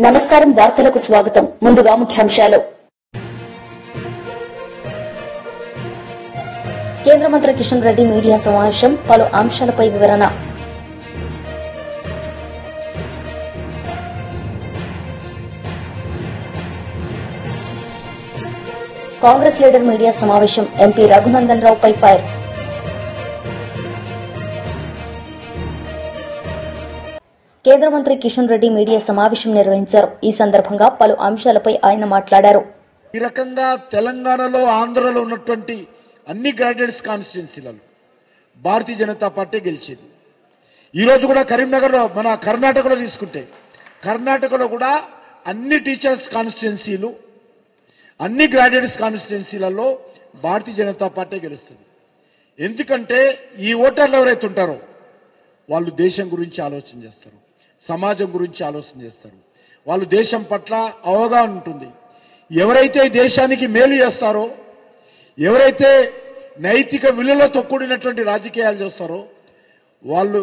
నమస్కారం వార్తలకు స్వాగతం ముందుగా ముఖ్యాంశాలు కేంద్ర మంత్రి కిషన్ రెడ్డి మీడియా సమావేశం పలు అంశాలపై వివరణ కాంగ్రెస్ లీడర్ మీడియా సమావేశం ఎంపీ రఘునందన్ రావుపై ఫైర్ కేంద్ర మంత్రి కిషన్ రెడ్డి మీడియా సమావేశం నిర్వహించారు. ఈ సందర్భంగా పలు అంశాలపై ఆయన మాట్లాడారు. ఈ రకంగా తెలంగాణలో ఆంధ్రలో ఉన్నటువంటి అన్ని గ్రాడ్యుయేట్స్ కాన్స్టిట్యున్సీలలో భారతీయ జనతా పార్టీ గెలిచేది. ఈరోజు కూడా కరీంనగర్లో మన కర్ణాటకలో తీసుకుంటే కర్ణాటకలో కూడా అన్ని టీచర్స్ కాన్స్టిట్యున్సీలు అన్ని గ్రాడ్యుయేట్స్ కాన్స్టిట్యున్సీలలో భారతీయ జనతా పార్టీ గెలుస్తుంది. ఎందుకంటే ఈ ఓటర్లు ఎవరైతే ఉంటారో వాళ్ళు దేశం గురించి ఆలోచన చేస్తారు, సమాజం గురించి ఆలోచన చేస్తారు, వాళ్ళు దేశం పట్ల అవగాహన ఉంటుంది. ఎవరైతే దేశానికి మేలు చేస్తారో, ఎవరైతే నైతిక విలువలతో కూడినటువంటి రాజకీయాలు చేస్తారో వాళ్ళు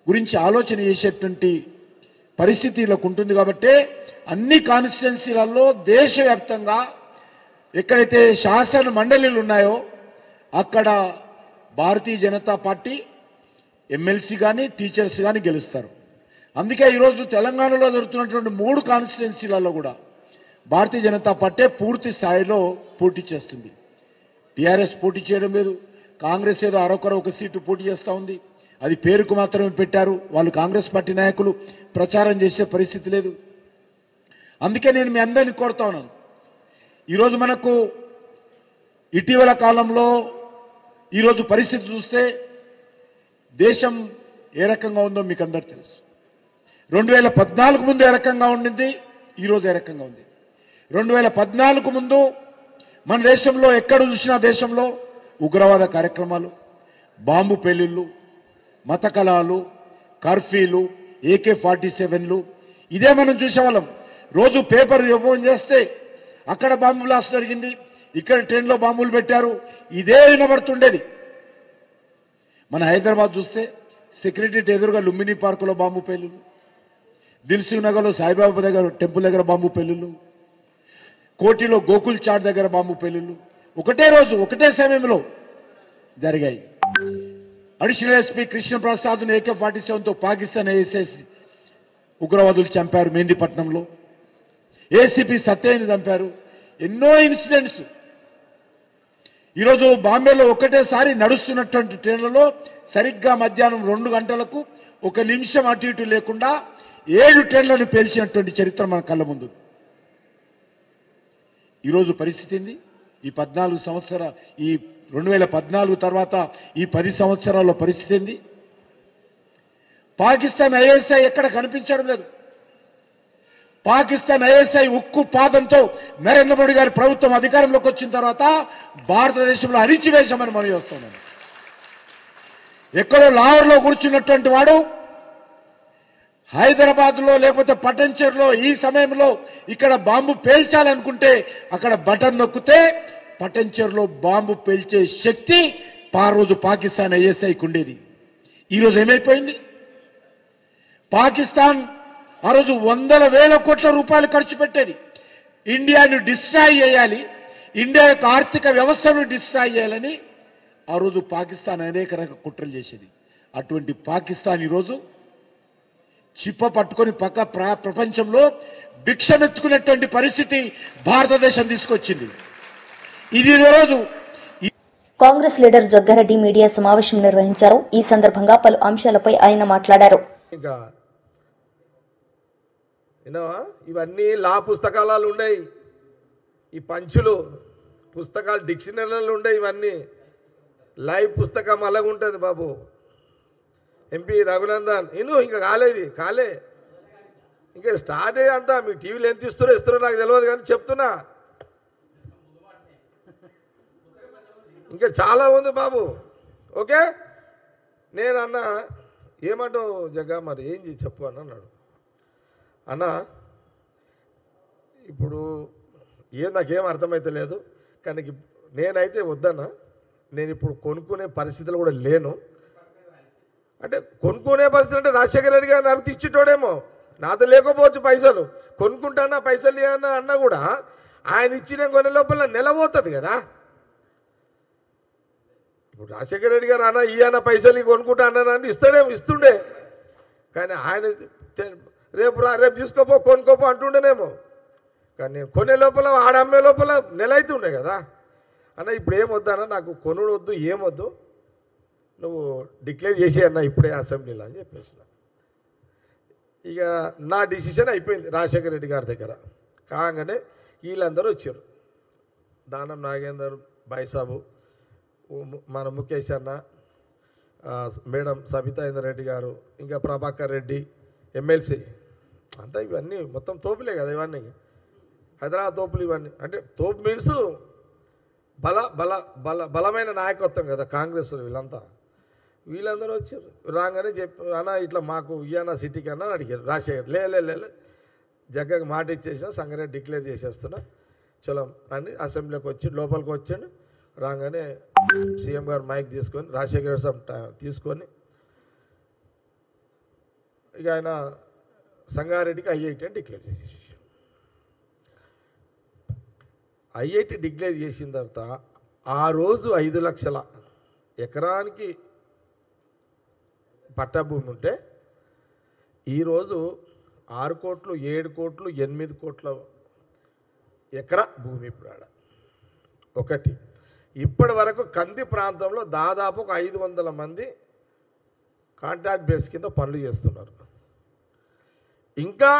గురించి ఆలోచన చేసేటువంటి పరిస్థితిలోకి ఉంటుంది. కాబట్టి అన్ని కాన్స్టిట్యున్సీలలో దేశవ్యాప్తంగా ఎక్కడైతే శాసన మండలిలు ఉన్నాయో అక్కడ భారతీయ జనతా పార్టీ ఎమ్మెల్సీ కానీ టీచర్స్ కానీ గెలుస్తారు. అందుకే ఈరోజు తెలంగాణలో జరుగుతున్నటువంటి 3 కాన్స్టిట్యున్సీలలో కూడా భారతీయ జనతా పార్టీ పూర్తి స్థాయిలో పోటీ చేస్తుంది. టీఆర్ఎస్ పోటీ చేయడం లేదు, కాంగ్రెస్ ఏదో అరొకర ఒక సీటు పోటీ చేస్తూ ఉంది. అది పేరుకు మాత్రమే పెట్టారు. వాళ్ళు కాంగ్రెస్ పార్టీ నాయకులు ప్రచారం చేసే పరిస్థితి లేదు. అందుకే నేను మీ అందరినీ కోరుతా ఉన్నాను. ఈరోజు మనకు ఇటీవల కాలంలో ఈరోజు పరిస్థితి చూస్తే దేశం ఏ రకంగా ఉందో మీకు అందరు తెలుసు. 2014 ముందు ఏ రకంగా ఉండింది, ఈరోజు ఏ రకంగా ఉంది. 2014 ముందు మన దేశంలో ఎక్కడ చూసినా దేశంలో ఉగ్రవాద కార్యక్రమాలు, బాంబు పేలిళ్లు, మత కలహాలు, కర్ఫ్యూలు, AK-47లు ఇదే మనం చూసేవాళ్ళం. రోజు పేపర్ ఓపెన్ చేస్తే అక్కడ బాంబు బ్లాస్ట్ జరిగింది, ఇక్కడ ట్రైన్లో బాంబులు పెట్టారు, ఇదే వినబడుతుండేది. మన హైదరాబాద్ చూస్తే సెక్రటరీ ఎదురుగా లుంబిని పార్కులో బాంబు పేలుళ్ళు, దిల్సుఖ్ నగర్లో సాయిబాబా దగ్గర టెంపుల్ దగ్గర బాంబు పేలుళ్ళు, కోటిలో గోకుల్ చాట్ దగ్గర బాంబు పేలుళ్ళు ఒకటే రోజు ఒకటే సమయంలో జరిగాయి. అడిషనల్ ఎస్పీ కృష్ణప్రసాద్ను AK-47తో పాకిస్తాన్ ASS ఉగ్రవాదులు చంపారు. మెహందీపట్నంలో ఏసీపీ సత్యని చంపారు. ఎన్నో ఇన్సిడెంట్స్. ఈరోజు బాంబేలో ఒకటేసారి నడుస్తున్నటువంటి ట్రైన్లలో సరిగ్గా మధ్యాహ్నం 2 గంటలకు 1 నిమిషం అటు ఇటు లేకుండా 7 ట్రైన్లను పేల్చినటువంటి చరిత్ర మన కళ్ళ ముందు. ఈరోజు పరిస్థితి ఏంది? ఈ 2014 తర్వాత ఈ 10 సంవత్సరాల పరిస్థితి ఏంది? పాకిస్తాన్ ISI ఎక్కడ కనిపించడం లేదు. పాకిస్తాన్ ISI ఉక్కు పాదంతో నరేంద్ర మోడీ గారి ప్రభుత్వం అధికారంలోకి వచ్చిన తర్వాత భారతదేశంలో అణిచివేశామని మనం చేస్తున్నాం. ఎక్కడో లాహోర్లో కూర్చున్నటువంటి వాడు హైదరాబాద్లో లేకపోతే పటంచెరులో ఈ సమయంలో ఇక్కడ బాంబు పేల్చాలనుకుంటే అక్కడ బటన్ నొక్కితే పటంచెరులో బాంబు పేల్చే శక్తి ఆ రోజు పాకిస్తాన్ ISIకి ఉండేది. ఈరోజు ఏమైపోయింది? పాకిస్తాన్ ఆ రోజు 100,000 కోట్ల రూపాయలు ఖర్చు పెట్టేది. ఇండియాను డిస్ట్రాయ్ చేయాలి, ఇండియా యొక్క ఆర్థిక వ్యవస్థను డిస్ట్రాయ్ చేయాలని ఆ రోజు పాకిస్తాన్ అనేక రకాల కుట్రలు చేసేది. అటువంటి పాకిస్తాన్ ఈరోజు చిప్ప పట్టుకొని ప్రపంచంలో భిక్షమెత్తుకునేటువంటి పరిస్థితి భారతదేశం తీసుకొచ్చింది. ఇది రోజు కాంగ్రెస్ లీడర్ జగ్గారెడ్డి మీడియా సమావేశం నిర్వహించారు. ఈ సందర్భంగా పలు అంశాలపై ఆయన మాట్లాడారు. ఇవన్నీ లా పుస్తకాలు ఉన్నాయి, ఈ పంచులు పుస్తకాలు డిక్షనరీలు ఉన్నాయి, ఇవన్నీ లైవ్ పుస్తకం అలాగుంటుంది బాబు. ఎంపీ రఘునందన్ ఇంకా కాలే ఇంకా స్టార్ట్ అయ్యేంతా మీ టీవీలో ఎంత ఇస్తారో నాకు తెలియదు, కానీ చెప్తున్నా ఇంకా చాలా ఉంది బాబు. ఓకే, నేను అన్న ఏమంటావు జగ్గా, మరి ఏం చెప్పు అన్నాడు. అన్న ఇప్పుడు నాకేం అర్థమైతే లేదు, కానీ నేనైతే వద్దన్నా, నేను ఇప్పుడు కొనుక్కునే పరిస్థితులు కూడా లేను. అంటే కొనుక్కునే పరిస్థితి అంటే రాజశేఖర రెడ్డి గారు నడిచి ఇచ్చేటోడేమో, నాతో లేకపోవచ్చు పైసలు, కొనుక్కుంటానా పైసలు ఇవ్వన్నా అన్నా కూడా ఆయన ఇచ్చిన కొనే లోపల నెల పోతుంది కదా. ఇప్పుడు రాజశేఖర రెడ్డి గారు అన్న ఈయన పైసలు కొనుక్కుంటా అన్నారని ఇస్తుండే, కానీ ఆయన రేపు తీసుకోపో కొనుక్కోపో అంటుండేనేమో, కానీ నేను కొనే లోపల ఆడమ్మే లోపల నెల అవుతుండే కదా. అన్న ఇప్పుడు ఏమొద్దన్నా, నాకు కొనుడు వద్దు, ఏమొద్దు, నువ్వు డిక్లేర్ చేసే అన్న ఇప్పుడే అసెంబ్లీలో అని చెప్పేసిన. ఇక నా డిసిషన్ అయిపోయింది రాజశేఖర రెడ్డి గారి దగ్గర. కాగానే వీళ్ళందరూ వచ్చారు, దానం నాగేందర్ బాయిసాబు, మన ముఖేష్ అన్న, మేడం సబితా ఇందర్ రెడ్డి గారు, ఇంకా ప్రభాకర్ రెడ్డి ఎమ్మెల్సీ అంతా, ఇవన్నీ మొత్తం తోపులే కదా ఇవన్నీ, హైదరాబాద్ తోపులు ఇవన్నీ. అంటే తోపు మీన్స్ బలమైన నాయకత్వం కదా కాంగ్రెస్ వీళ్ళంతా. వీళ్ళందరూ వచ్చారు, రాగానే అన్న ఇట్లా మాకు ఇయ్యన్న సిటీకి అన్న అడిగారు. రాజశేఖర్ లే జగ్గకి మాట ఇచ్చేసిన, సంగారెడ్డి డిక్లేర్ చేసేస్తున్నా, చలో అని అసెంబ్లీకి వచ్చి లోపలికి వచ్చాడు. రాగానే సీఎం గారు మైక్ తీసుకొని రాజశేఖర్ తీసుకొని ఇక ఆయన సంగారెడ్డికి ఐఐటి అని డిక్లేర్ చేసేసి, ఐఐటి డిక్లేర్ చేసిన తర్వాత ఆ రోజు 5 లక్షల ఎకరానికి పట్టాభూమి ఉంటే ఈరోజు 6 కోట్లు 7 కోట్లు 8 కోట్ల ఎకరా భూమి ఇప్పుడు ఆడ. ఒకటి ఇప్పటి వరకు కంది ప్రాంతంలో దాదాపు ఒక 500 మంది కాంట్రాక్ట్ బేస్ కింద పనులు చేస్తున్నారు. ఇంకా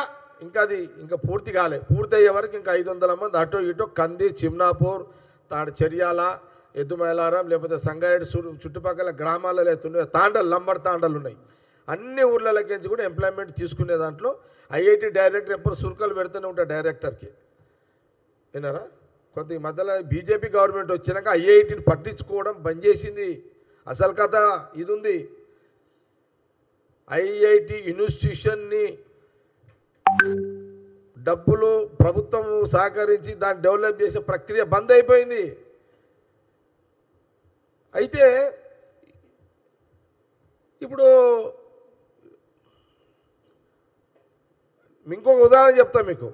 అది ఇంకా పూర్తి కాలే, పూర్తి అయ్యే వరకు ఇంకా 500 మంది అటో ఇటో కంది, చిమ్నాపూర్, చెర్యాల, ఎద్దుమైలారం, లేకపోతే సంగారెడ్డి చుట్టుపక్కల గ్రామాలలో అవుతుండే తాండలు, లంబర్ తాండలు ఉన్నాయి. అన్ని ఊర్లలోకించి కూడా ఎంప్లాయ్మెంట్ తీసుకునే దాంట్లో ఐఐటి డైరెక్టర్ ఎప్పుడు సురుకలు పెడుతూనే ఉంటారు డైరెక్టర్కి. విన్నారా? కొంత ఈ మధ్యలో బీజేపీ గవర్నమెంట్ వచ్చినాక ఐఐటిని పట్టించుకోవడం బంద్ చేసింది. అసలు కథ ఇది ఉంది. ఐఐటి ఇన్స్టిట్యూషన్ని డబ్బులు ప్రభుత్వం సహకరించి దాన్ని డెవలప్ చేసే ప్రక్రియ బంద్ అయిపోయింది. అయితే ఇప్పుడు ఇంకొక ఉదాహరణ చెప్తా మీకు.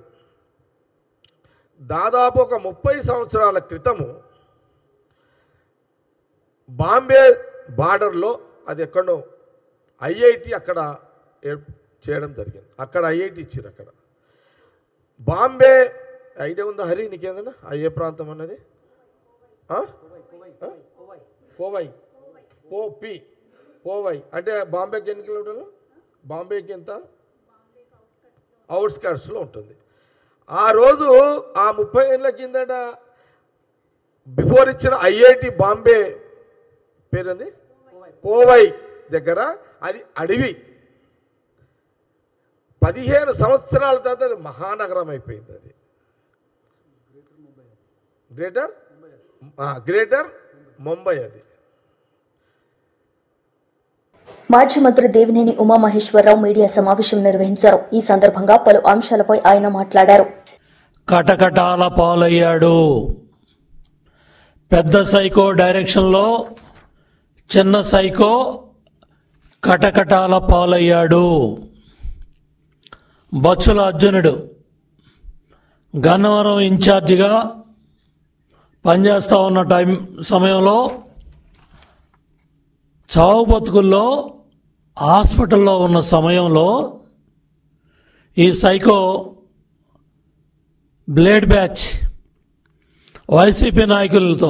దాదాపు ఒక 30 సంవత్సరాల క్రితము బాంబే బార్డర్లో, అది ఎక్కడో ఐఐటి అక్కడ చేయడం జరిగింది. అక్కడ ఐఐటి ఇచ్చారు. అక్కడ బాంబే ఐడియా ఉందా హరి నీకేందన్నా? ఏ ప్రాంతం అన్నది? పోవై అంటే బాంబేకి ఎన్ని కిలోమీటర్లు? బాంబేకి ఎంత? అవుట్స్కర్ట్స్లో ఉంటుంది. ఆ రోజు ఆ 30 ఏళ్ళ కిందట బిఫోర్ ఇచ్చిన ఐఐటి బాంబే పేరుంది పోవై దగ్గర, అది అడవి. 15 సంవత్సరాల తర్వాత అది మహానగరం అయిపోయింది. అది గ్రేటర్ ముంబై. అది మాజీ మంత్రి దేవినేని ఉమామహేశ్వరరావు మీడియా సమావేశం నిర్వహించారు. ఈ సందర్భంగా పలు అంశాలపై ఆయన మాట్లాడారు. కటకటాల పాలయ్యాడు. పెద్ద సైకో డైరెక్షన్లో చిన్న సైకో కటకటాల పాలయ్యాడు. బొత్సల అర్జునుడు గన్నవరం ఇన్ఛార్జిగా పనిచేస్తూ ఉన్న సమయంలో చావు బతుకుల్లో హాస్పిటల్లో ఉన్న సమయంలో ఈ సైకో బ్లేడ్ బ్యాచ్ వైసీపీ నాయకులతో,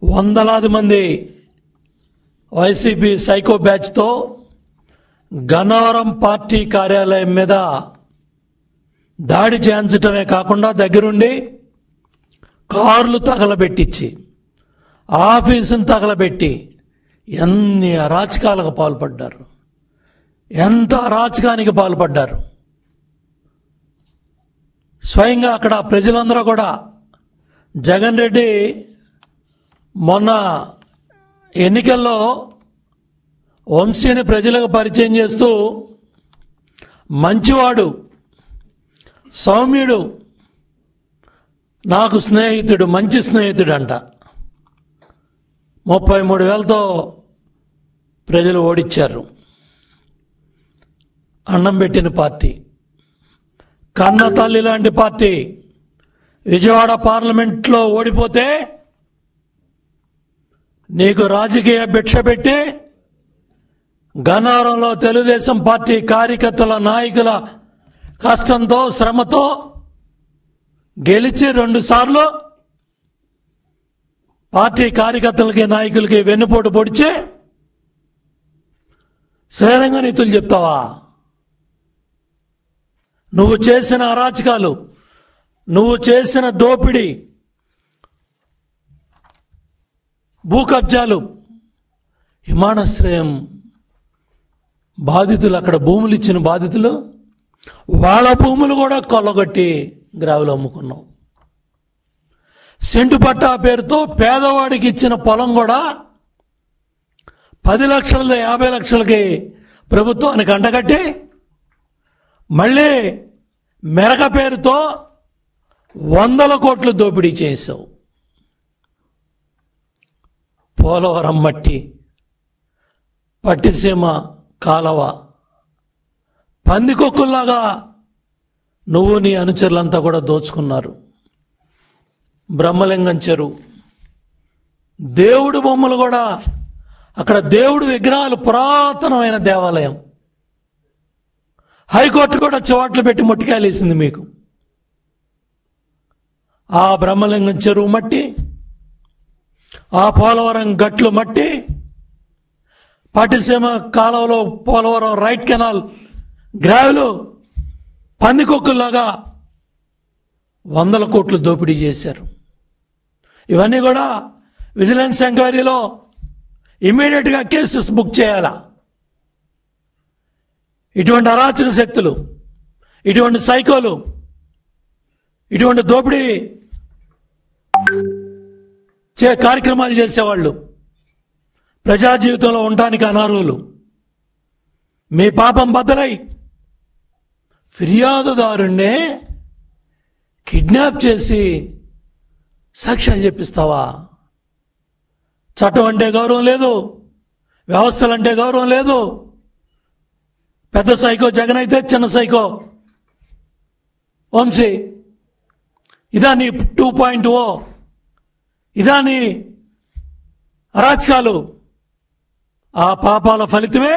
వందలాది మంది వైసీపీ సైకో బ్యాచ్తో గన్నవరం పార్టీ కార్యాలయం మీద దాడి చేయించటమే కాకుండా దగ్గరుండి కార్లు తగలబెట్టించి ఆఫీసును తగలబెట్టి ఎన్ని అరాచకాలకు పాల్పడ్డారు, ఎంత అరాచకానికి పాల్పడ్డారు. స్వయంగా అక్కడ ప్రజలందరూ కూడా జగన్ రెడ్డి మొన్న ఎన్నికల్లో వంశీని ప్రజలకు పరిచయం చేస్తూ మంచివాడు, సౌమ్యుడు, నాకు స్నేహితుడు, మంచి స్నేహితుడు అంట 33,000తో ప్రజలు ఓడించారు. అన్నం పెట్టిన పార్టీ, కన్న తల్లి లాంటి పార్టీ విజయవాడ పార్లమెంట్లో ఓడిపోతే నీకు రాజకీయ భిక్ష పెట్టి గన్నవరంలో తెలుగుదేశం పార్టీ కార్యకర్తల నాయకుల కష్టంతో శ్రమతో గెలిచి 2 సార్లు పార్టీ కార్యకర్తలకి నాయకులకి వెన్నుపోటు పొడిచి శ్రేరంగ నీతులు చెప్తావా? నువ్వు చేసిన అరాచకాలు, నువ్వు చేసిన దోపిడీ, భూ కబ్జాలు, విమానాశ్రయం బాధితులు, అక్కడ భూములు ఇచ్చిన బాధితులు వాళ్ళ భూములు కూడా కొల్లగొట్టి గ్రావులు అమ్ముకున్నావు. సెంటు పట్టా పేరుతో పేదవాడికి ఇచ్చిన పొలం కూడా 10 లక్షలది 50 లక్షలకి ప్రభుత్వానికి అంటగట్టి మళ్ళీ మెరక పేరుతో 100 కోట్లు దోపిడీ చేశావు. పోలవరం మట్టి, పట్టిసీమ కాలవ, పందికొక్కుల్లాగా నువ్వు నీ అనుచరులంతా కూడా దోచుకున్నారు. బ్రహ్మలింగం చెరువు, దేవుడు బొమ్మలు కూడా, అక్కడ దేవుడు విగ్రహాలు, పురాతనమైన దేవాలయం. హైకోర్టు కూడా చివాట్లు పెట్టి మొట్టికాయలు వేసింది మీకు. ఆ బ్రహ్మలింగం చెరువు మట్టి, ఆ పోలవరం గట్లు మట్టి, పట్టిసీమ కాలువలో పోలవరం రైట్ కెనాల్ గ్రావెలు పందికొక్కుల్లాగా 100 కోట్లు దోపిడీ చేశారు. ఇవన్నీ కూడా విజిలెన్స్ ఎంక్వైరీలో ఇమ్మీడియట్గా కేసెస్ బుక్ చేయాలా? ఇటువంటి అరాచక శక్తులు, ఇటువంటి సైకోలు, ఇటువంటి దోపిడీ కార్యక్రమాలు చేసేవాళ్ళు ప్రజా జీవితంలో ఉండటానికి అనర్హులు. మీ పాపం బద్దలై ఫిర్యాదుదారుణ్ణే కిడ్నాప్ చేసి సాక్ష్యాలు చెప్పిస్తావా? చట్టం అంటే గౌరవం లేదు, వ్యవస్థలంటే గౌరవం లేదు. పెద్ద సైకో జగన్ అయితే చిన్న సైకో వంశీ. ఇదా నీ 2.0? ఇదా నీ అరాచకాలు? ఆ పాపాల ఫలితమే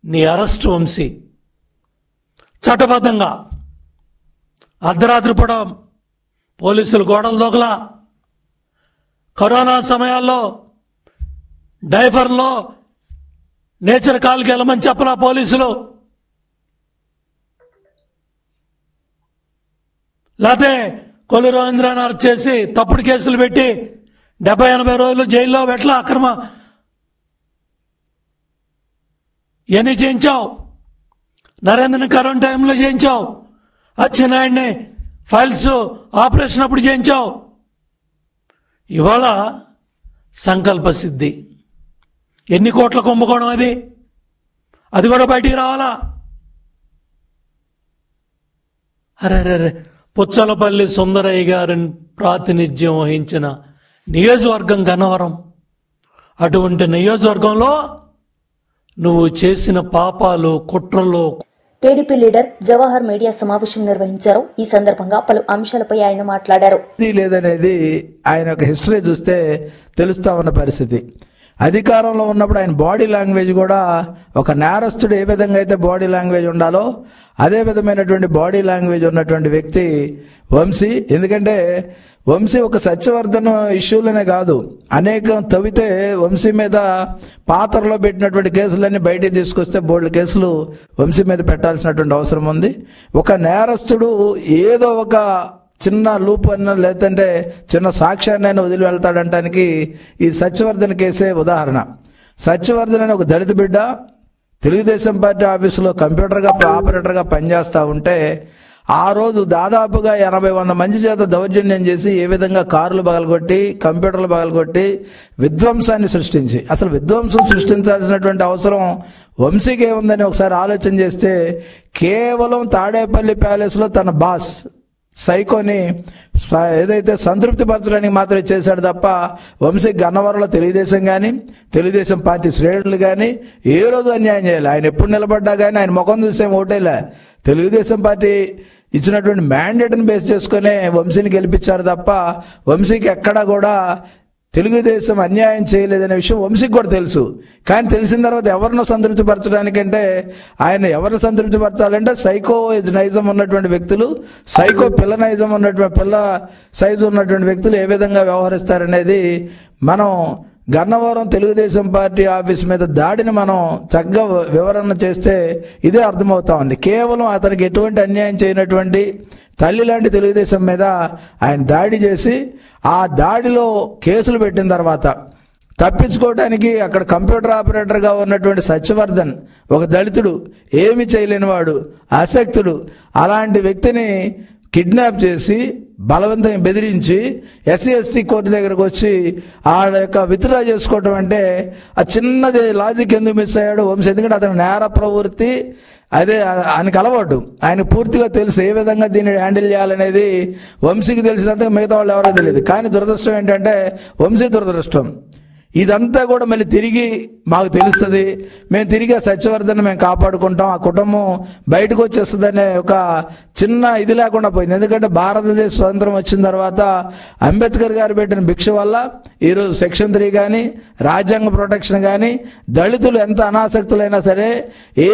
నీ అరెస్ట్ వంశీ. చట్టబద్ధంగా అర్ధరాత్రి పూట పోలీసులు గోడలు దోకలా, కరోనా సమయాల్లో డైఫర్లో నేచర్ కాల్కి వెళ్ళమని చెప్పలా పోలీసులు, లేకపోతే కొల్లు రవీంద్రనాథ్ అరెస్ట్ చేసి తప్పుడు కేసులు పెట్టి 70-80 రోజులు జైల్లో పెట్టలా, అక్రమ ఇవన్నీ చేయించావు. నరేంద్రని కరోనా టైంలో చేయించావు, అచ్చెన్నాయుడిని ఫైల్స్ ఆపరేషన్ అప్పుడు చేయించావు. ఇవాళ సంకల్ప సిద్ధి, ఎన్ని కోట్ల కుంభకోణం అది కూడా బయటికి రావాలా? అరే పుచ్చలపల్లి సుందరయ్య గారిని ప్రాతినిధ్యం వహించిన నియోజకవర్గం గన్నవరం. అటువంటి నియోజకవర్గంలో నువ్వు చేసిన పాపాలు, కుట్రలు. టీడీపీ లీడర్ జవహర్ మీడియా సమావేశం నిర్వహించారు. ఈ సందర్భంగా పలు అంశాలపై ఆయన మాట్లాడారు. లేదనేది ఆయన ఒక హిస్టరీ చూస్తే తెలుస్తా ఉన్న పరిస్థితి. అధికారంలో ఉన్నప్పుడు ఆయన బాడీ లాంగ్వేజ్ కూడా ఒక నేరస్తుడు ఏ విధంగా అయితే బాడీ లాంగ్వేజ్ ఉండాలో అదే విధమైనటువంటి బాడీ లాంగ్వేజ్ ఉన్నటువంటి వ్యక్తి వంశీ. ఎందుకంటే వంశీ ఒక సత్యవర్ధన్ ఇష్యూలనే కాదు, అనేకం తవ్వితే వంశీ మీద పాత్రలో పెట్టినటువంటి కేసులన్నీ బయటికి తీసుకొస్తే బోల్డ్ కేసులు వంశీ మీద పెట్టాల్సినటువంటి అవసరం ఉంది. ఒక నేరస్తుడు ఏదో ఒక చిన్న లూప్ అన్న లేదంటే చిన్న సాక్ష్యాన్ని అయినా వదిలి వెళ్తాడంటానికి ఈ సత్యవర్ధన్ కేసే ఉదాహరణ. సత్యవర్ధన్ అనే ఒక దళిత బిడ్డ తెలుగుదేశం పార్టీ ఆఫీసులో ఆపరేటర్గా పనిచేస్తూ ఉంటే ఆ రోజు దాదాపుగా 80-100 మంది చేత దౌర్జన్యం చేసి ఏ విధంగా కార్లు పగలగొట్టి కంప్యూటర్లు పగలగొట్టి విధ్వంసాన్ని సృష్టించి, అసలు విధ్వంసం సృష్టించాల్సినటువంటి అవసరం వంశీకి ఏముందని ఒకసారి ఆలోచన చేస్తే కేవలం తాడేపల్లి ప్యాలెస్లో తన బాస్ సైకోని ఏదైతే సంతృప్తి పరచడానికి మాత్రమే చేశాడు తప్ప వంశీ గన్నవరంలో తెలుగుదేశం కానీ తెలుగుదేశం పార్టీ శ్రేణులు కానీ ఏ రోజు అన్యాయం చేయాలి. ఆయన ఎప్పుడు నిలబడ్డా కానీ ఆయన ముఖం చూసే ఓటేలే. తెలుగుదేశం పార్టీ ఇచ్చినటువంటి మ్యాండేట్ని బేస్ చేసుకునే వంశీని గెలిపించారు తప్ప వంశీకి ఎక్కడా కూడా తెలుగుదేశం అన్యాయం చేయలేదనే విషయం వంశీకి కూడా తెలుసు. కానీ తెలిసిన తర్వాత ఎవరినో సంతృప్తి పరచడానికంటే ఆయన ఎవరిని సంతృప్తి పరచాలంటే సైకో నైజం ఉన్నటువంటి వ్యక్తులు, సైకో పిల్ల నైజం ఉన్నటువంటి పిల్ల సైజు ఉన్నటువంటి వ్యక్తులు ఏ విధంగా వ్యవహరిస్తారనేది మనం గన్నవరం తెలుగుదేశం పార్టీ ఆఫీస్ మీద దాడిని మనం చక్కగా వివరణ చేస్తే ఇదే అర్థమవుతా ఉంది. కేవలం అతనికి ఎటువంటి అన్యాయం చేయనటువంటి తల్లి లాంటి తెలుగుదేశం మీద ఆయన దాడి చేసి ఆ దాడిలో కేసులు పెట్టిన తర్వాత తప్పించుకోవడానికి అక్కడ కంప్యూటర్ ఆపరేటర్గా ఉన్నటువంటి సత్యవర్ధన్ ఒక దళితుడు, ఏమి చేయలేనివాడు, అశక్తుడు, అలాంటి వ్యక్తిని కిడ్నాప్ చేసి బలవంతంగా బెదిరించి ఎస్సీ ఎస్టీ కోర్టు దగ్గరకు వచ్చి ఆ యొక్క విత్డ్రా చేసుకోవటం అంటే ఆ చిన్నది లాజిక్ ఎందుకు మిస్ అయ్యాడు వంశీ? ఎందుకంటే అతను నేర ప్రవృత్తి అదే ఆయనకు అలవాటు, ఆయన పూర్తిగా తెలుసు ఏ విధంగా దీన్ని హ్యాండిల్ చేయాలనేది వంశీకి తెలిసినంతగా మిగతా వాళ్ళు ఎవరో తెలియదు. కానీ దురదృష్టం ఏంటంటే వంశీ దురదృష్టం ఇదంతా కూడా మళ్ళీ తిరిగి మాకు తెలుస్తుంది, మేము తిరిగి సత్యవర్ధన్ మేము కాపాడుకుంటాం, ఆ కుటుంబం బయటకు వచ్చేస్తుందనే ఒక చిన్న ఇది లేకుండా పోయింది. ఎందుకంటే భారతదేశ స్వతంత్రం వచ్చిన తర్వాత అంబేద్కర్ గారు పెట్టిన భిక్ష వల్ల ఈరోజు సెక్షన్ 3 కానీ రాజ్యాంగ ప్రొటెక్షన్ కానీ దళితులు ఎంత అనాసక్తులైనా సరే, ఏ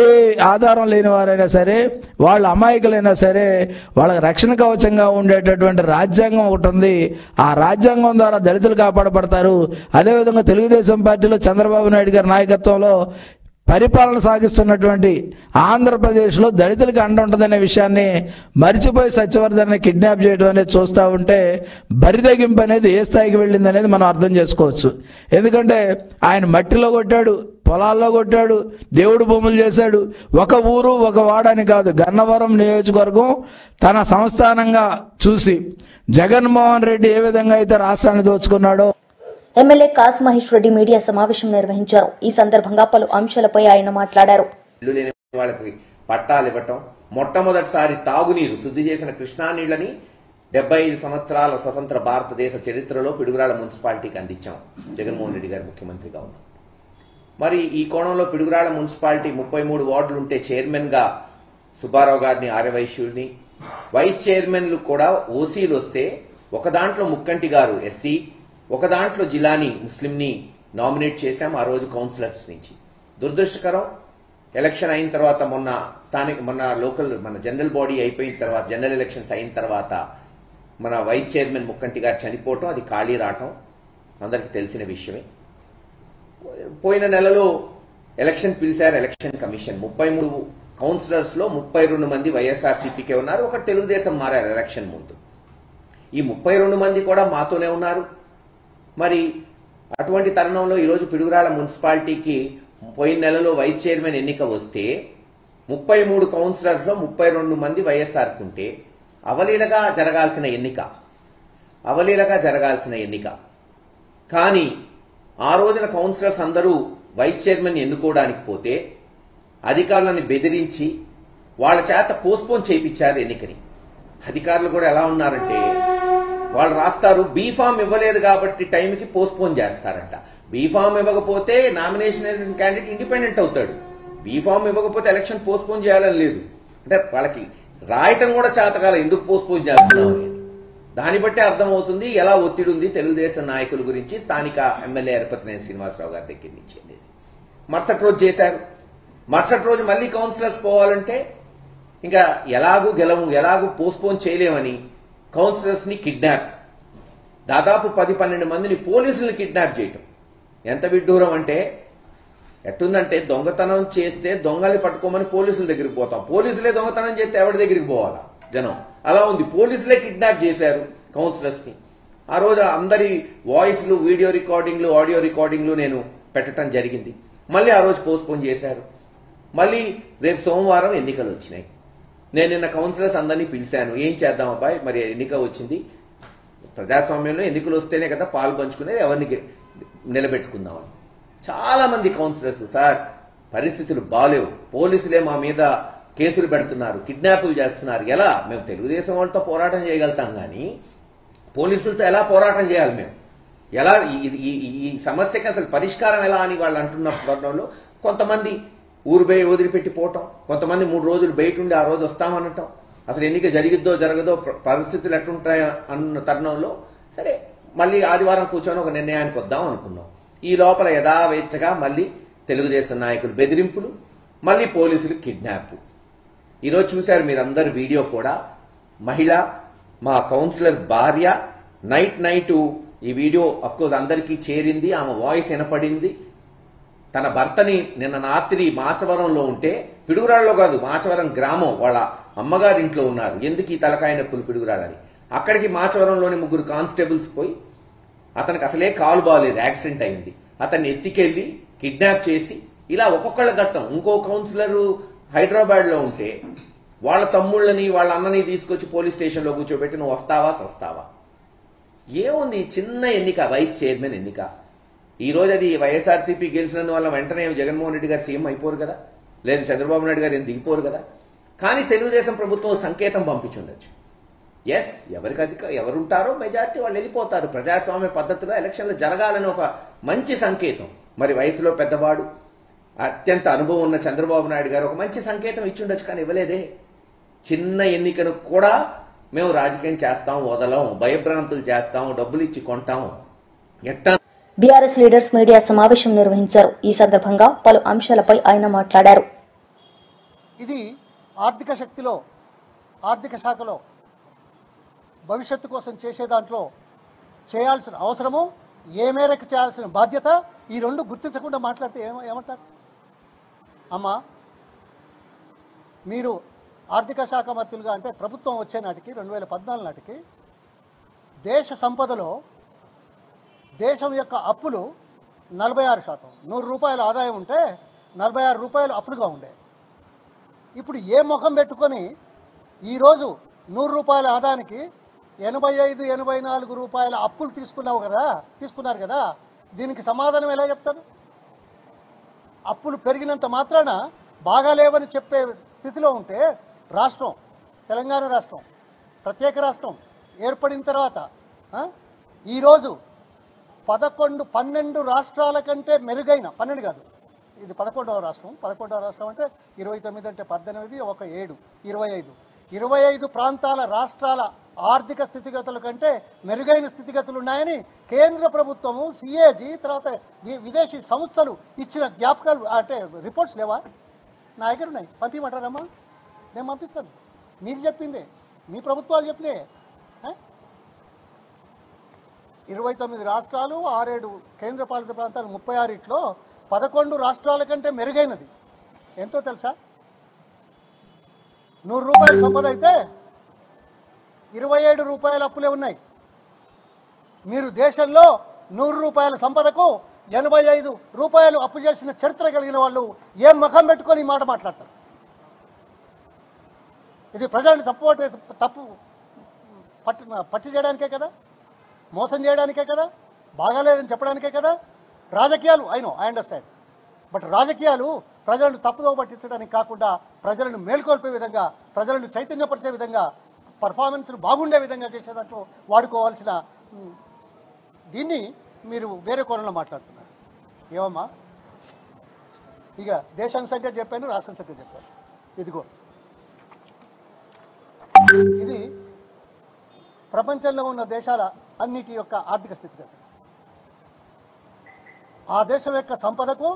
ఆధారం లేని వారైనా సరే, వాళ్ళ అమాయకులైనా సరే వాళ్ళకి రక్షణ కవచంగా ఉండేటటువంటి రాజ్యాంగం ఒకటి ఉంది. ఆ రాజ్యాంగం ద్వారా దళితులు కాపాడబడతారు. అదేవిధంగా తెలుగుదేశం పార్టీలో చంద్రబాబు నాయుడు గారి నాయకత్వంలో పరిపాలన సాగిస్తున్నటువంటి ఆంధ్రప్రదేశ్లో దళితులకు అండ ఉంటుందనే విషయాన్ని మర్చిపోయి సత్యవర్ధన్ని కిడ్నాప్ చేయడం అనేది చూస్తూ ఉంటే బరితెగింపు అనేది ఏ స్థాయికి వెళ్ళింది అనేది మనం అర్థం చేసుకోవచ్చు. ఎందుకంటే ఆయన మట్టిలో కొట్టాడు, పొలాల్లో కొట్టాడు, దేవుడు భూములు చేశాడు. ఒక ఊరు ఒక వాడని కాదు, గన్నవరం నియోజకవర్గం తన సంస్థానంగా చూసి జగన్మోహన్ రెడ్డి ఏ విధంగా అయితే రాష్ట్రాన్ని దోచుకున్నాడో. ఎమ్మెల్యే కాసు మహేష్ రెడ్డి మీడియా సమావేశం నిర్వహించారు. ఈ సందర్భంగా పలు అంశాలపై ఆయన మాట్లాడారు. ఇల్లు లేని వాళ్ళకి పట్టాలు ఇవ్వటం, మొట్టమొదటిసారి తాగునీరు శుద్ధి చేసిన కృష్ణా నీళ్లని 75 సంవత్సరాల స్వతంత్ర భారతదేశ చరిత్రలో పిడుగురాళ్ల మున్సిపాలిటీకి అందించాం జగన్మోహన్ రెడ్డి గారు ముఖ్యమంత్రిగా ఉన్నారు. మరి ఈ కోణంలో పిడుగురాళ్ల మున్సిపాలిటీ 33 వార్డులు ఉంటే చైర్మన్ గా సుబ్బారావు గారిని, ఆర్యవైశ్యుడిని, వైస్ చైర్మన్లు కూడా ఓసీలు వస్తే ఒక దాంట్లో ముక్కంటి గారు ఎస్సీ, ఒక దాంట్లో జిలానీ ముస్లింని నామినేట్ చేశాం ఆ రోజు కౌన్సిలర్స్ నుంచి. దురదృష్టకరం, ఎలక్షన్ అయిన తర్వాత మొన్న లోకల్ మన జనరల్ బాడీ అయిపోయిన తర్వాత, జనరల్ ఎలక్షన్స్ అయిన తర్వాత మన వైస్ చైర్మన్ ముక్కంటి గారు చనిపోవటం, అది ఖాళీ రావటం అందరికీ తెలిసిన విషయమే. పోయిన నెలలో ఎలక్షన్ పిలిచారు ఎలక్షన్ కమిషన్. 33 కౌన్సిలర్స్ లో 32 మంది వైఎస్ఆర్సీపీకే ఉన్నారు, ఒకటి తెలుగుదేశం మారారు ఎలక్షన్ ముందు. ఈ 32 మంది కూడా మాతోనే ఉన్నారు. మరి అటువంటి తరుణంలో ఈరోజు పిడుగురాళ్ల మున్సిపాలిటీకి పోయిన నెలలో వైస్ చైర్మన్ ఎన్నిక వస్తే 33 కౌన్సిలర్స్ లో 32 మంది వైఎస్ఆర్ కుంటే అవలీలగా జరగాల్సిన ఎన్నిక. కానీ ఆ రోజున కౌన్సిలర్స్ అందరూ వైస్ చైర్మన్ ఎన్నుకోవడానికి పోతే అధికారులను బెదిరించి వాళ్ళ చేత పోస్ట్పోన్ చేయించారు ఎన్నికని. అధికారులు కూడా ఎలా ఉన్నారంటే వాళ్ళు రాస్తారు, బీఫామ్ ఇవ్వలేదు కాబట్టి టైంకి పోస్ట్పోన్ చేస్తారంట. బీఫామ్ ఇవ్వకపోతే నామినేషన్ క్యాండిడేట్ ఇండిపెండెంట్ అవుతాడు, బీఫామ్ ఇవ్వకపోతే ఎలక్షన్ పోస్ట్పోన్ చేయాలని లేదు. అంటే వాళ్ళకి రాయటం కూడా చేతకాల, ఎందుకు పోస్ట్పోన్ చేస్తున్నాం అనేది. దాన్ని బట్టి అర్థమవుతుంది ఎలా ఒత్తిడి ఉంది తెలుగుదేశం నాయకుల గురించి. స్థానిక ఎమ్మెల్యే ఎరపతినేని శ్రీనివాసరావు గారి దగ్గర నుంచి మరుసటి రోజు చేశారు. మరుసటి రోజు మళ్లీ కౌన్సిలర్స్ పోవాలంటే ఇంకా ఎలాగూ పోస్ట్పోన్ చేయలేమని కౌన్సిలర్స్ ని కిడ్నాప్, దాదాపు 10-12 మందిని పోలీసులను కిడ్నాప్ చేయటం ఎంత విడ్డూరం అంటే, ఎట్టుందంటే దొంగతనం చేస్తే దొంగల్ని పట్టుకోమని పోలీసుల దగ్గరికి పోతాం, పోలీసులే దొంగతనం చేస్తే ఎవరి దగ్గరికి పోవాలా జనం, అలా ఉంది. పోలీసులే కిడ్నాప్ చేశారు కౌన్సిలర్స్ ని. ఆ రోజు అందరి వాయిస్లు, వీడియో రికార్డింగ్లు, ఆడియో రికార్డింగ్లు నేను పెట్టడం జరిగింది. మళ్ళీ ఆ రోజు పోస్ట్పోన్ చేశారు. మళ్ళీ రేపు సోమవారం ఎన్నికలు వచ్చినాయి. నేను నిన్న కౌన్సిలర్స్ అందరినీ పిలిచాను, ఏం చేద్దాం అబ్బాయి, మరి ఎన్నిక వచ్చింది, ప్రజాస్వామ్యంలో ఎన్నికలు వస్తేనే కదా పాలు పంచుకునేది, ఎవరిని నిలబెట్టుకుందామని. చాలా మంది కౌన్సిలర్స్, సార్ పరిస్థితులు బాలేవు, పోలీసులే మా మీద కేసులు పెడుతున్నారు, కిడ్నాపులు చేస్తున్నారు. ఎలా? మేము తెలుగుదేశం వాళ్ళతో పోరాటం చేయగలుగుతాం, కానీ పోలీసులతో ఎలా పోరాటం చేయాలి? మేము ఎలా ఈ సమస్యకి అసలు పరిష్కారం ఎలా అని వాళ్ళు అంటున్న తరుణంలో కొంతమంది ఊరు వదిలిపెట్టి పోవటం, కొంతమంది 3 రోజులు బయట ఉండి ఆ రోజు వస్తామనటం, అసలు ఎన్నిక జరిగిద్దో జరగదో పరిస్థితులు ఎట్లుంటాయో అన్న తరుణంలో సరే మళ్ళీ ఆదివారం కూర్చొని ఒక నిర్ణయానికి వద్దాం అనుకున్నాం. ఈ లోపల యథావేచ్ఛగా మళ్ళీ తెలుగుదేశం నాయకులు బెదిరింపులు, మళ్ళీ పోలీసులు కిడ్నాప్. ఈరోజు చూశారు మీరందరు వీడియో కూడా. మహిళ, మా కౌన్సిలర్ భార్య నైట్ ఈ వీడియో అఫ్కోర్స్ అందరికీ చేరింది, ఆమె వాయిస్ వినపడింది. తన భర్తని నిన్న రాత్రి మాచవరంలో ఉంటే, పిడుగురాళ్ళలో కాదు మాచవరం గ్రామం, వాళ్ళ అమ్మగారి ఇంట్లో ఉన్నారు. ఎందుకు ఈ తలకాయ నొప్పులు పిడుగురాళ్ళని అక్కడికి మాచవరంలోని 3 కానిస్టేబుల్స్ పోయి అతనికి అసలే కాలు బాగాలేదు, యాక్సిడెంట్ అయింది, అతన్ని ఎత్తికెళ్లి కిడ్నాప్ చేసి ఇలా ఒక్కొక్కళ్ళ ఘట్టం. ఇంకో కౌన్సిలర్ హైదరాబాద్ లో ఉంటే వాళ్ళ తమ్ముళ్ళని వాళ్ళ అన్నని తీసుకొచ్చి పోలీస్ స్టేషన్ లో కూర్చోబెట్టి నువ్వు వస్తావా సస్తావా. ఏముంది, చిన్న ఎన్నిక, వైస్ చైర్మన్ ఎన్నిక. ఈ రోజు అది వైఎస్ఆర్సీపీ గెలిచినందువల్ల వెంటనే జగన్మోహన్ రెడ్డి గారు సీఎం అయిపోరు కదా, లేదు చంద్రబాబు నాయుడు గారు ఏం దిగిపోరు కదా. కానీ తెలుగుదేశం ప్రభుత్వం సంకేతం పంపించుండొచ్చు. ఎస్, ఎవరుంటారో మెజార్టీ వాళ్ళు వెళ్ళిపోతారు, ప్రజాస్వామ్య పద్ధతిలో ఎలక్షన్లు జరగాలని ఒక మంచి సంకేతం. మరి వయసులో పెద్దవాడు, అత్యంత అనుభవం ఉన్న చంద్రబాబు నాయుడు గారు ఒక మంచి సంకేతం ఇచ్చుండొచ్చు, కానీ ఇవ్వలేదే. చిన్న ఎన్నికను కూడా మేము రాజకీయం చేస్తాం, వదలం, భయభ్రాంతులు చేస్తాం, డబ్బులు ఇచ్చి కొంటాం ఎట్టా. బీఆర్ఎస్ లీడర్స్ మీడియా సమావేశం నిర్వహించారు. ఈ సందర్భంగా పలు అంశాలపై ఆయన మాట్లాడారు. ఇది ఆర్థిక శక్తిలో, ఆర్థిక శాఖలో భవిష్యత్తు కోసం చేసే దాంట్లో చేయాల్సిన అవసరము, ఏ మేరకు చేయాల్సిన బాధ్యత, ఈ రెండు గుర్తించకుండా మాట్లాడితే ఏమంటారు? అమ్మా, మీరు ఆర్థిక శాఖ మంత్రులుగా అంటే ప్రభుత్వం వచ్చే నాటికి 2014 నాటికి దేశ సంపదలో దేశం యొక్క అప్పులు 46%. 100 రూపాయల ఆదాయం ఉంటే 46 రూపాయలు అప్పులుగా ఉండే. ఇప్పుడు ఏ ముఖం పెట్టుకొని ఈరోజు 100 రూపాయల ఆదాయానికి 85-84 రూపాయల అప్పులు తీసుకున్నారు కదా, దీనికి సమాధానం ఎలా చెప్తారు? అప్పులు పెరిగినంత మాత్రాన బాగాలేవని చెప్పే స్థితిలో ఉంటే రాష్ట్రం, తెలంగాణ రాష్ట్రం, ప్రత్యేక రాష్ట్రం ఏర్పడిన తర్వాత ఈరోజు 11-12 రాష్ట్రాల కంటే మెరుగైన, 12 కాదు, ఇది 11వ రాష్ట్రం. 11వ రాష్ట్రం అంటే 29 అంటే 18, ఒక 7, 25 ప్రాంతాల రాష్ట్రాల ఆర్థిక స్థితిగతుల కంటే మెరుగైన స్థితిగతులు ఉన్నాయని కేంద్ర ప్రభుత్వము, సిఏజీ, తర్వాత విదేశీ సంస్థలు ఇచ్చిన జ్ఞాపకాలు అంటే రిపోర్ట్స్ లేవా? నా దగ్గర ఉన్నాయి, పంపించమంటారమ్మా? నేను పంపిస్తాను. మీరు చెప్పిందే, మీ ప్రభుత్వాలు చెప్పినాయి. 29 రాష్ట్రాలు, 6-7 కేంద్రపాలిత ప్రాంతాలు, 36లో 11 రాష్ట్రాల కంటే మెరుగైనది ఎంతో తెలుసా? 100 రూపాయల సంపద అయితే 27 రూపాయల అప్పులే ఉన్నాయి. మీరు దేశంలో 100 రూపాయల సంపదకు 85 రూపాయలు అప్పు చేసిన చరిత్ర కలిగిన వాళ్ళు ఏం ముఖం పెట్టుకొని మాట మాట్లాడతారు? ఇది ప్రజలను తప్పు పట్టి చేయడానికే కదా, మోసం చేయడానికే కదా, బాగాలేదని చెప్పడానికే కదా. రాజకీయాలు ఐ అండర్స్టాండ్, బట్ రాజకీయాలు ప్రజలను తప్పుదో పట్టించడానికి కాకుండా ప్రజలను మేల్కొల్పే విధంగా, ప్రజలను చైతన్యపరిచే విధంగా, పర్ఫార్మెన్స్లు బాగుండే విధంగా చేసేదాంట్లో వాడుకోవాల్సిన దీన్ని మీరు వేరే కోణంలో మాట్లాడుతున్నారు. ఏమమ్మా, ఇక దేశానికి సంగతి చెప్పాను, రాష్ట్రం సంగతి చెప్పాను. ఇదిగో ఇది ప్రపంచంలో ఉన్న దేశాల అన్నిటి యొక్క ఆర్థిక స్థితిగతి. ఆ దేశం యొక్క సంపదకు,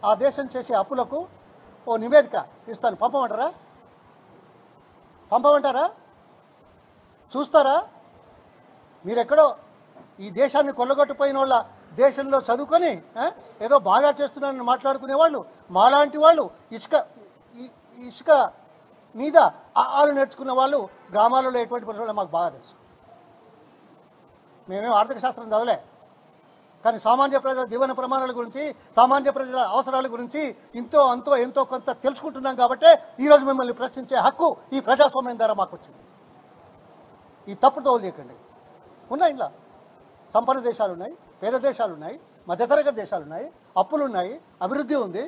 ఆ దేశం చేసే అప్పులకు ఓ నివేదిక ఇస్తాను. పంపమంటారా? చూస్తారా? మీరెక్కడో ఈ దేశాన్ని కొల్లగొట్టిపోయిన వాళ్ళ దేశంలో చదువుకొని ఏదో బాగా చేస్తున్నారని మాట్లాడుకునే వాళ్ళు, మాలాంటి వాళ్ళు ఇసుక మీద ఆలు నేర్చుకున్న వాళ్ళు గ్రామాలలో ఎటువంటి పరిస్థితుల్లో మాకు బాగా తెలుసు. మేమేం ఆర్థిక శాస్త్రం చదవలే, కానీ సామాన్య ప్రజల జీవన ప్రమాణాల గురించి, సామాన్య ప్రజల అవసరాల గురించి ఎంతో కొంత తెలుసుకుంటున్నాం. కాబట్టి ఈరోజు మిమ్మల్ని ప్రశ్నించే హక్కు ఈ ప్రజాస్వామ్యం ద్వారా మాకు వచ్చింది. ఈ తప్పుడు తోలు చేయకండి. ఉన్నాయి, ఇలా సంపన్న దేశాలు ఉన్నాయి, పేద దేశాలు ఉన్నాయి, మధ్యతరగతి దేశాలు ఉన్నాయి, అప్పులు ఉన్నాయి, అభివృద్ధి ఉంది,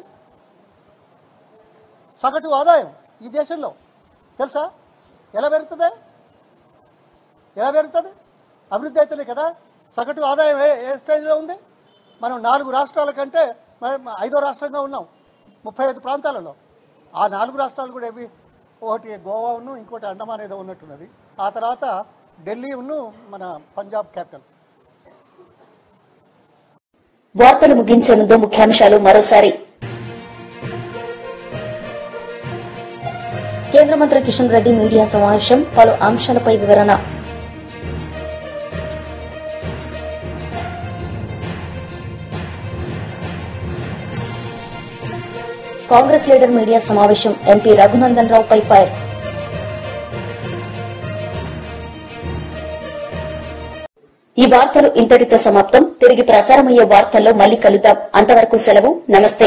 సగటు ఆదాయం ఈ దేశంలో. తెలుసా ఎలా పెరుగుతుంది? ఎలా పెరుగుతుంది? అభివృద్ధి అయితేనే కదా. సగటు ఆదాయం ఏ స్టేజ్లో ఉంది? మనం 4 రాష్ట్రాల కంటే 5వ రాష్ట్రంగా ఉన్నాం 35 ప్రాంతాలలో. ఆ 4 రాష్ట్రాలు కూడా ఏవి? ఒకటి గోవా ఉన్ను, ఇంకోటి అండమాన్ ఏదో ఉన్నట్టున్నది. ఆ తర్వాత ఢిల్లీ ఉన్ను మన పంజాబ్ క్యాపిటల్. వార్తలు ముగించే ముందు ముఖ్యాంశాలు మరోసారి. కేంద్ర మంత్రి కిషన్ రెడ్డి మీడియా సమావేశం, పలు అంశాలపై వివరణ. కాంగ్రెస్ లీడర్ మీడియా సమావేశం, ఎంపీ రఘునందన్ రావుపై ఫైర్. ఈ వార్తలు ఇంతటితో సమాప్తం. తిరిగి ప్రసారమయ్యే వార్తల్లో మళ్లీ కలుద్దాం. అంతవరకు సెలవు. నమస్తే.